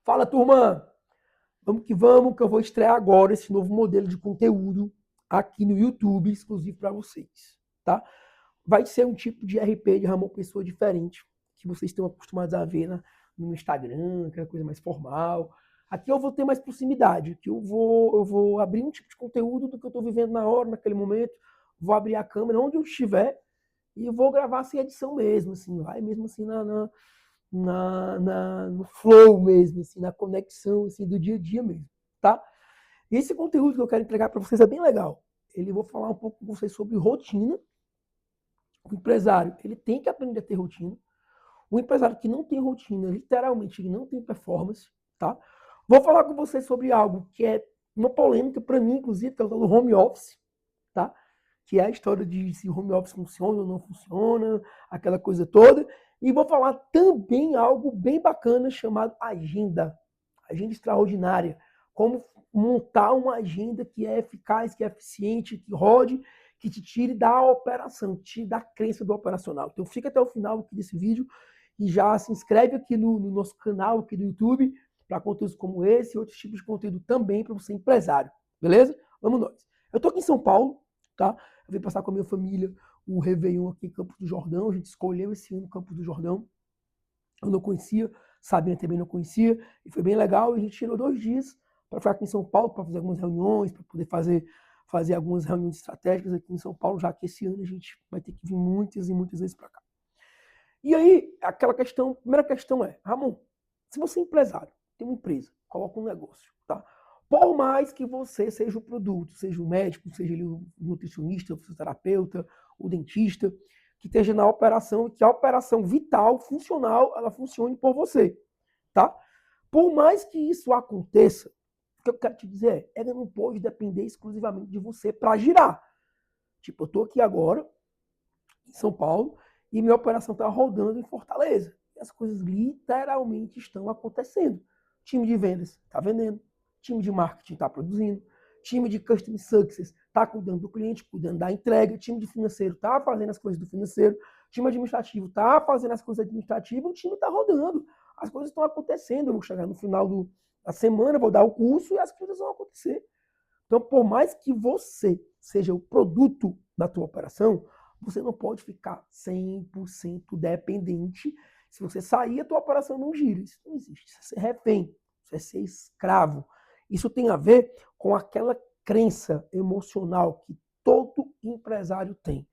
Fala, turma! Vamos, que eu vou estrear agora esse novo modelo de conteúdo aqui no YouTube, exclusivo para vocês, tá? Vai ser um tipo de RP de Ramon Pessoa diferente, que vocês estão acostumados a ver no Instagram, aquela coisa mais formal. Aqui eu vou ter mais proximidade, aqui eu vou abrir um tipo de conteúdo do que eu estou vivendo na hora, naquele momento, vou abrir a câmera onde eu estiver e vou gravar sem edição mesmo, assim, vai mesmo assim no flow mesmo, assim, na conexão assim, do dia a dia mesmo, tá? E esse conteúdo que eu quero entregar para vocês é bem legal. Ele vou falar um pouco com vocês sobre rotina. O empresário, ele tem que aprender a ter rotina. O empresário que não tem rotina, literalmente, ele não tem performance, tá? Vou falar com vocês sobre algo que é uma polêmica para mim, inclusive, que é o do home office, tá? Que é a história de se o home office funciona ou não funciona, aquela coisa toda. E vou falar também algo bem bacana chamado agenda. Agenda extraordinária. Como montar uma agenda que é eficaz, que é eficiente, que rode, que te tire da operação, te tire da crença do operacional. Então fica até o final aqui desse vídeo e já se inscreve aqui no nosso canal aqui do YouTube para conteúdos como esse e outros tipos de conteúdo também para você empresário. Beleza? Vamos nós. Eu estou aqui em São Paulo, tá? Eu vim passar com a minha família o Réveillon aqui em Campos do Jordão. A gente escolheu esse ano Campos do Jordão. Eu não conhecia, Sabina também não conhecia, e foi bem legal. A gente tirou 2 dias para ficar aqui em São Paulo, para fazer algumas reuniões, para poder fazer algumas reuniões estratégicas aqui em São Paulo, já que esse ano a gente vai ter que vir muitas e muitas vezes para cá. E aí, aquela questão, a primeira questão é, Ramon, se você é empresário, tem uma empresa, coloca um negócio, tá? Por mais que você seja o produto, seja o médico, seja ele o nutricionista, o fisioterapeuta, o dentista, que esteja na operação, que a operação vital, funcional, ela funcione por você, tá? Por mais que isso aconteça, o que eu quero te dizer é, ela não pode depender exclusivamente de você para girar. Tipo, eu tô aqui agora, em São Paulo, e minha operação está rodando em Fortaleza. E as coisas literalmente estão acontecendo. Time de vendas está vendendo, time de marketing está produzindo, time de customer success está cuidando do cliente, cuidando da entrega, time de financeiro está fazendo as coisas do financeiro, time administrativo está fazendo as coisas administrativas, o time está rodando. As coisas estão acontecendo. Eu vou chegar no final da semana, vou dar o curso e as coisas vão acontecer. Então, por mais que você seja o produto da tua operação, você não pode ficar 100% dependente. Se você sair, a tua operação não gira. Isso não existe. Isso é ser refém, isso é ser escravo. Isso tem a ver com aquela crença emocional que todo empresário tem.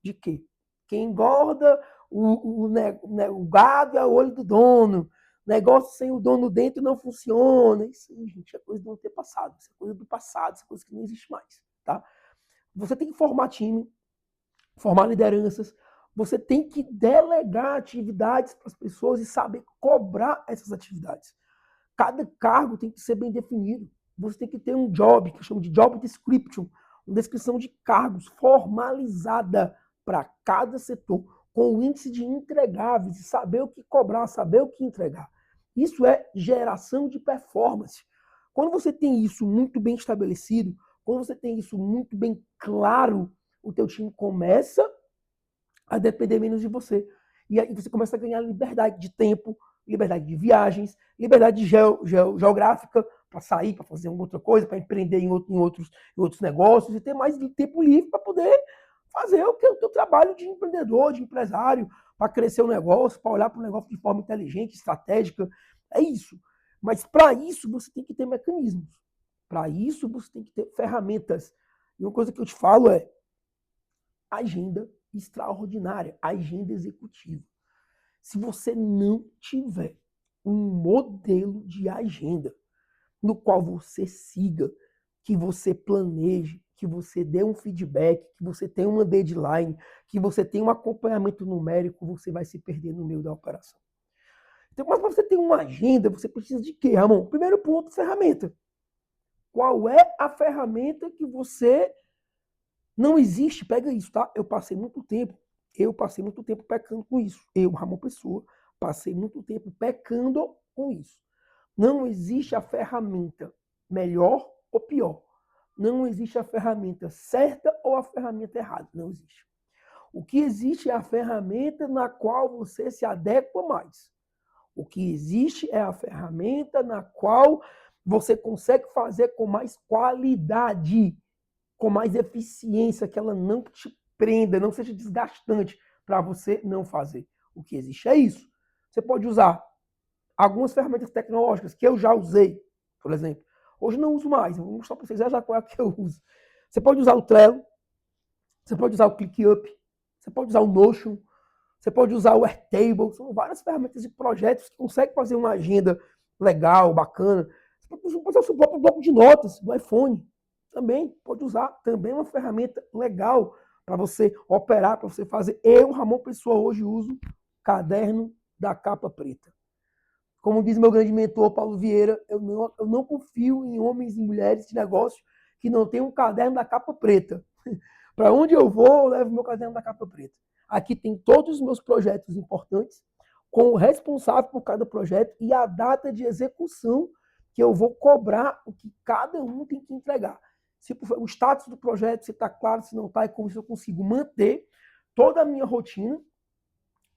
De que quem engorda o gado é o olho do dono. Negócio sem o dono dentro não funciona. Isso, gente, é coisa do antepassado. Isso é coisa do passado. Isso é coisa que não existe mais. Tá? Você tem que formar time, formar lideranças, você tem que delegar atividades para as pessoas e saber cobrar essas atividades. Cada cargo tem que ser bem definido. Você tem que ter um job, que eu chamo de job description, uma descrição de cargos formalizada para cada setor, com o índice de entregáveis, e saber o que cobrar, saber o que entregar. Isso é geração de performance. Quando você tem isso muito bem estabelecido, quando você tem isso muito bem claro, o teu time começa a depender menos de você. E aí você começa a ganhar liberdade de tempo, liberdade de viagens, liberdade geográfica para sair, para fazer uma outra coisa, para empreender em outros negócios e ter mais tempo livre para poder fazer o teu trabalho de empreendedor, de empresário, para crescer o negócio, para olhar para o negócio de forma inteligente, estratégica. É isso. Mas para isso você tem que ter mecanismos. Para isso você tem que ter ferramentas. E uma coisa que eu te falo é agenda extraordinária, agenda executiva. Se você não tiver um modelo de agenda no qual você siga, que você planeje, que você dê um feedback, que você tenha uma deadline, que você tenha um acompanhamento numérico, você vai se perder no meio da operação. Então, mas para você ter uma agenda, você precisa de quê, Ramon? Primeiro ponto, ferramenta. Qual é a ferramenta que você não existe? Pega isso, tá? Eu passei muito tempo pecando com isso. Eu, Ramon Pessoa, passei muito tempo pecando com isso. Não existe a ferramenta melhor ou pior. Não existe a ferramenta certa ou a ferramenta errada. Não existe. O que existe é a ferramenta na qual você se adequa mais. O que existe é a ferramenta na qual você consegue fazer com mais qualidade, com mais eficiência, que ela não te prenda, não seja desgastante para você não fazer. O que existe é isso. Você pode usar algumas ferramentas tecnológicas que eu já usei, por exemplo. Hoje não uso mais, eu vou mostrar para vocês já qual é a que eu uso. Você pode usar o Trello, você pode usar o ClickUp, você pode usar o Notion, você pode usar o Airtable, são várias ferramentas e projetos que conseguem fazer uma agenda legal, bacana. Você pode usar o seu próprio bloco de notas do iPhone, também pode usar, também é uma ferramenta legal para você operar, para você fazer. Eu, Ramon Pessoa, hoje uso caderno da capa preta. Como diz meu grande mentor, Paulo Vieira, eu não confio em homens e mulheres de negócio que não tenham um caderno da capa preta. Para onde eu vou, eu levo meu caderno da capa preta. Aqui tem todos os meus projetos importantes, com o responsável por cada projeto e a data de execução que eu vou cobrar o que cada um tem que entregar. Se o status do projeto, se está claro, se não está, e como eu consigo manter toda a minha rotina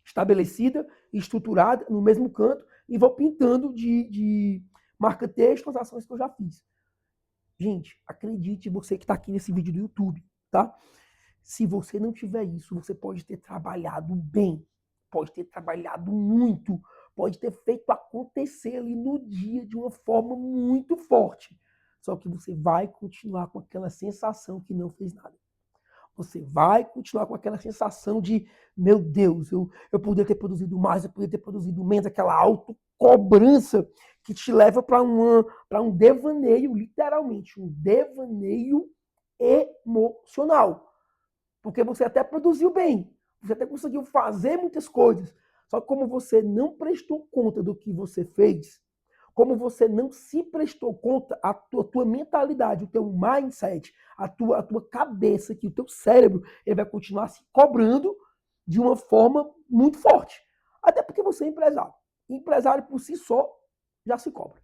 estabelecida e estruturada no mesmo canto e vou pintando de marca-texto as ações que eu já fiz. Gente, acredite, você que está aqui nesse vídeo do YouTube, tá? Se você não tiver isso, você pode ter trabalhado bem, pode ter trabalhado muito, pode ter feito acontecer ali no dia de uma forma muito forte. Só que você vai continuar com aquela sensação que não fez nada. Você vai continuar com aquela sensação de, meu Deus, eu poderia ter produzido mais, eu poderia ter produzido menos, aquela autocobrança que te leva para um devaneio, literalmente, um devaneio emocional. Porque você até produziu bem, você até conseguiu fazer muitas coisas, só que como você não prestou conta do que você fez, como você não se prestou conta, a tua mentalidade, o teu mindset, a tua cabeça, que o teu cérebro, ele vai continuar se cobrando de uma forma muito forte. Até porque você é empresário. Empresário por si só já se cobra.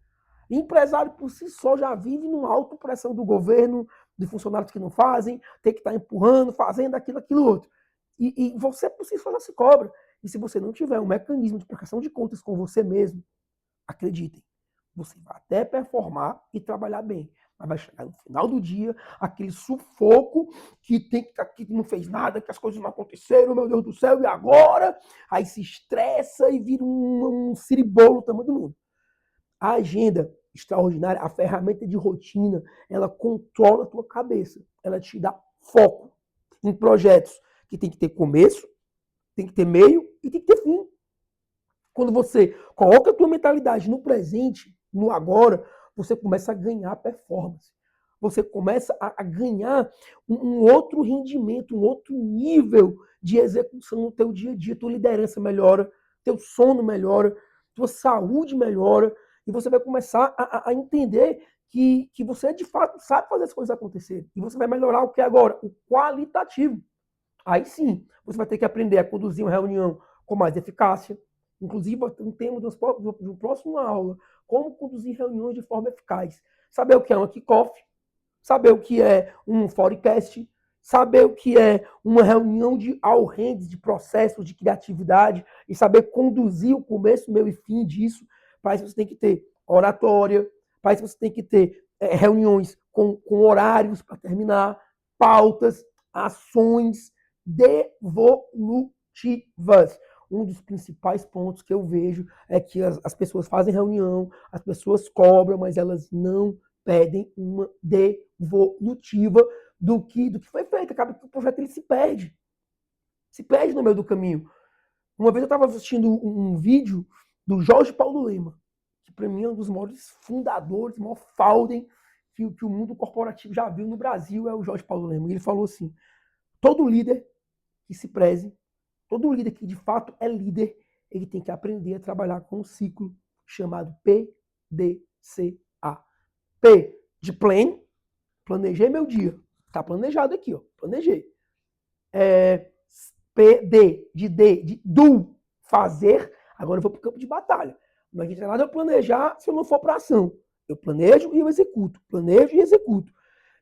Empresário por si só já vive numa alta pressão do governo, de funcionários que não fazem, tem que estar empurrando, fazendo aquilo, outro. E você por si só já se cobra. E se você não tiver um mecanismo de prestação de contas com você mesmo, acreditem, você vai até performar e trabalhar bem. Mas vai chegar no final do dia, aquele sufoco que não fez nada, que as coisas não aconteceram, meu Deus do céu, e agora? Aí se estressa e vira um ciribolo tamanho do mundo. A agenda extraordinária, a ferramenta de rotina, ela controla a tua cabeça. Ela te dá foco em projetos que tem que ter começo, tem que ter meio e tem que ter fim. Quando você coloca a tua mentalidade no presente, no agora, você começa a ganhar performance. Você começa a ganhar um outro rendimento, um outro nível de execução no teu dia a dia. Tua liderança melhora, teu sono melhora, tua saúde melhora, e você vai começar a entender que você de fato sabe fazer as coisas acontecerem. E você vai melhorar o que agora? O qualitativo. Aí sim, você vai ter que aprender a conduzir uma reunião com mais eficácia. Inclusive, um tema de uma próxima aula, como conduzir reuniões de forma eficaz. Saber o que é uma kickoff, saber o que é um forecast, saber o que é uma reunião de all hands, de processos de criatividade, e saber conduzir o começo, meio e fim disso. Para isso você tem que ter oratória, para isso você tem que ter reuniões com horários para terminar, pautas, ações devolutivas. Um dos principais pontos que eu vejo é que as pessoas fazem reunião, as pessoas cobram, mas elas não pedem uma devolutiva do que foi feito. Acaba que o projeto ele se perde no meio do caminho. Uma vez eu estava assistindo um vídeo do Jorge Paulo Lema, que para mim é um dos maiores fundadores, maior founding que o mundo corporativo já viu no Brasil, é o Jorge Paulo Lema. E ele falou assim, todo líder que se preze, todo líder que de fato é líder, ele tem que aprender a trabalhar com um ciclo chamado PDCA. P de plan, planejei meu dia. Está planejado aqui, ó. Planejei. D de do, fazer. Agora eu vou para o campo de batalha. Não adianta nada eu planejar se eu não for para ação. Eu planejo e eu executo. Planejo e executo.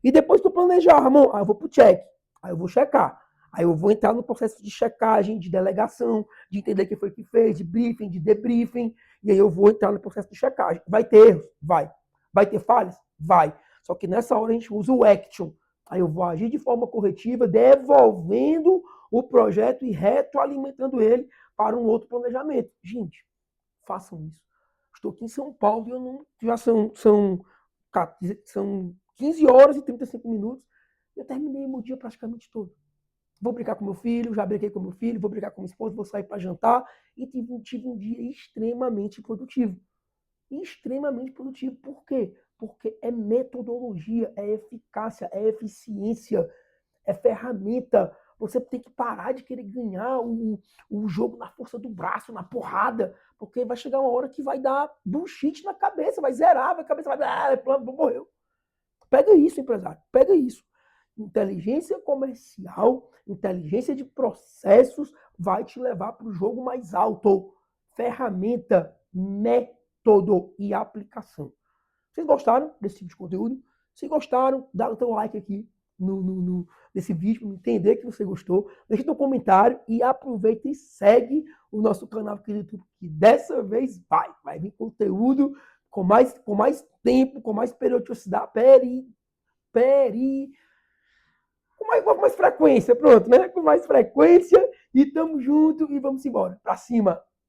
E depois que eu planejar, Ramon, aí eu vou para o check. Aí eu vou checar. Aí eu vou entrar no processo de checagem, de delegação, de entender o que foi que fez, de briefing, de debriefing. E aí eu vou entrar no processo de checagem. Vai ter erros? Vai. Vai ter falhas? Vai. Só que nessa hora a gente usa o action. Aí eu vou agir de forma corretiva, devolvendo o projeto e retroalimentando ele para um outro planejamento. Gente, façam isso. Estou aqui em São Paulo e eu não, já são 15 horas e 35 minutos. Eu terminei meu dia praticamente todo. Vou brincar com meu filho, já brinquei com meu filho, vou brincar com minha esposa, vou sair para jantar e tive um dia extremamente produtivo. Extremamente produtivo. Por quê? Porque é metodologia, é eficácia, é eficiência, é ferramenta. Você tem que parar de querer ganhar o jogo na força do braço, na porrada, porque vai chegar uma hora que vai dar bullshit na cabeça, vai zerar, a cabeça vai, morreu. Pega isso, empresário, pega isso. Inteligência comercial, inteligência de processos vai te levar para o jogo mais alto. Ferramenta, método e aplicação. Vocês gostaram desse tipo de conteúdo? Se gostaram, dá o teu like aqui nesse vídeo para entender que você gostou. Deixa teu comentário e aproveita e segue o nosso canal aqui no YouTube, que dessa vez vai vir conteúdo com mais tempo, com mais periodicidade, com mais frequência, pronto, né? Com mais frequência e tamo junto e vamos embora. Pra cima.